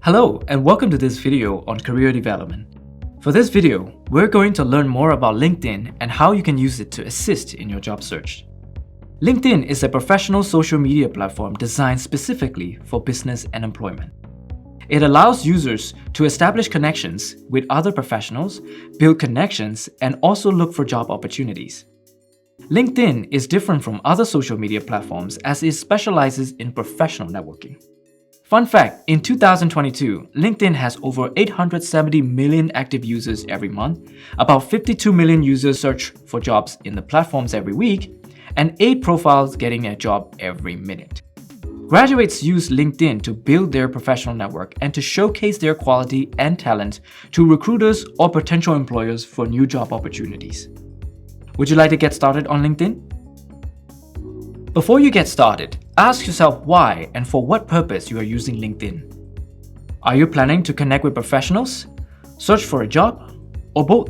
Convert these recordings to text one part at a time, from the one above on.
Hello and welcome to this video on career development. For this video, we're going to learn more about LinkedIn and how you can use it to assist in your job search. LinkedIn is a professional social media platform designed specifically for business and employment. It allows users to establish connections with other professionals, build connections, and also look for job opportunities. LinkedIn is different from other social media platforms as it specializes in professional networking. Fun fact, in 2022, LinkedIn has over 870 million active users every month, about 52 million users search for jobs in the platforms every week, and 8 profiles getting a job every minute. Graduates use LinkedIn to build their professional network and to showcase their quality and talent to recruiters or potential employers for new job opportunities. Would you like to get started on LinkedIn? Before you get started, ask yourself why and for what purpose you are using LinkedIn. Are you planning to connect with professionals, search for a job, or both?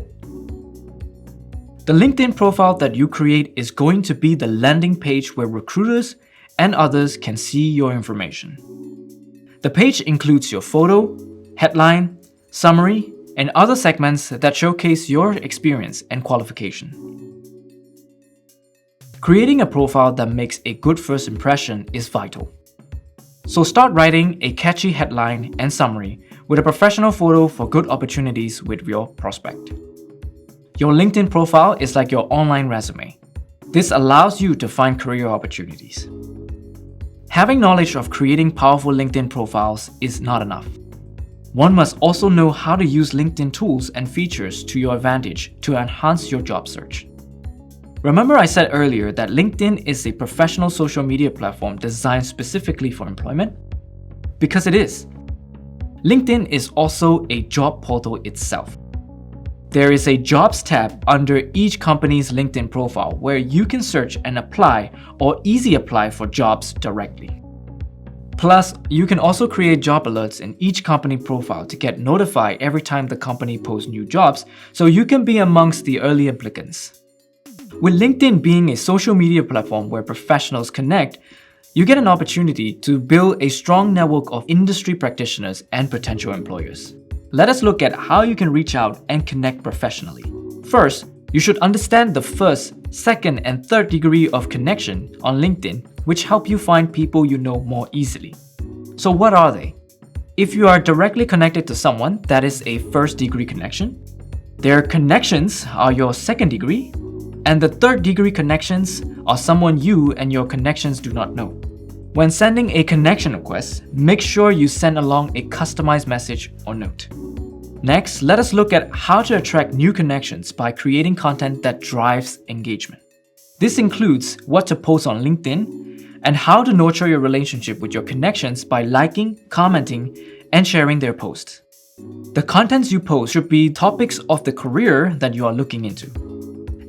The LinkedIn profile that you create is going to be the landing page where recruiters and others can see your information. The page includes your photo, headline, summary, and other segments that showcase your experience and qualification. Creating a profile that makes a good first impression is vital. So start writing a catchy headline and summary with a professional photo for good opportunities with your prospect. Your LinkedIn profile is like your online resume. This allows you to find career opportunities. Having knowledge of creating powerful LinkedIn profiles is not enough. One must also know how to use LinkedIn tools and features to your advantage to enhance your job search. Remember I said earlier that LinkedIn is a professional social media platform designed specifically for employment? Because it is. LinkedIn is also a job portal itself. There is a Jobs tab under each company's LinkedIn profile where you can search and apply or easy apply for jobs directly. Plus, you can also create job alerts in each company profile to get notified every time the company posts new jobs so you can be amongst the early applicants. With LinkedIn being a social media platform where professionals connect, you get an opportunity to build a strong network of industry practitioners and potential employers. Let us look at how you can reach out and connect professionally. First, you should understand the first, second, and third degree of connection on LinkedIn, which help you find people you know more easily. So what are they? If you are directly connected to someone, that is a first degree connection. Their connections are your second degree. And the third degree connections are someone you and your connections do not know. When sending a connection request, make sure you send along a customized message or note. Next, let us look at how to attract new connections by creating content that drives engagement. This includes what to post on LinkedIn and how to nurture your relationship with your connections by liking, commenting, and sharing their posts. The contents you post should be topics of the career that you are looking into.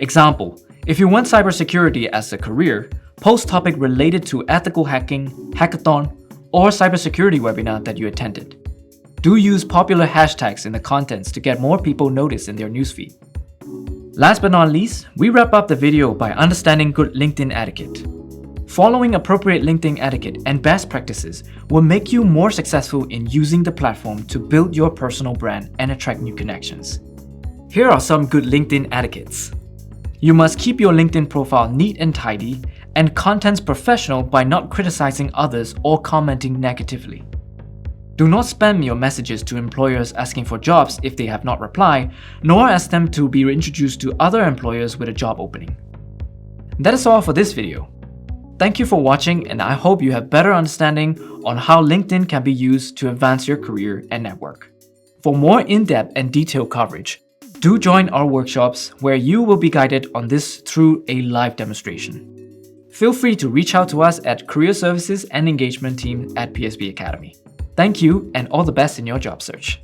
Example, if you want cybersecurity as a career, post topic related to ethical hacking, hackathon, or cybersecurity webinar that you attended. Do use popular hashtags in the contents to get more people noticed in their newsfeed. Last but not least, we wrap up the video by understanding good LinkedIn etiquette. Following appropriate LinkedIn etiquette and best practices will make you more successful in using the platform to build your personal brand and attract new connections. Here are some good LinkedIn etiquettes. You must keep your LinkedIn profile neat and tidy and contents professional by not criticizing others or commenting negatively. Do not spam your messages to employers asking for jobs if they have not replied, nor ask them to be introduced to other employers with a job opening. That is all for this video. Thank you for watching, and I hope you have better understanding on how LinkedIn can be used to advance your career and network. For more in-depth and detailed coverage, do join our workshops where you will be guided on this through a live demonstration. Feel free to reach out to us at Career Services and Engagement Team at PSB Academy. Thank you and all the best in your job search.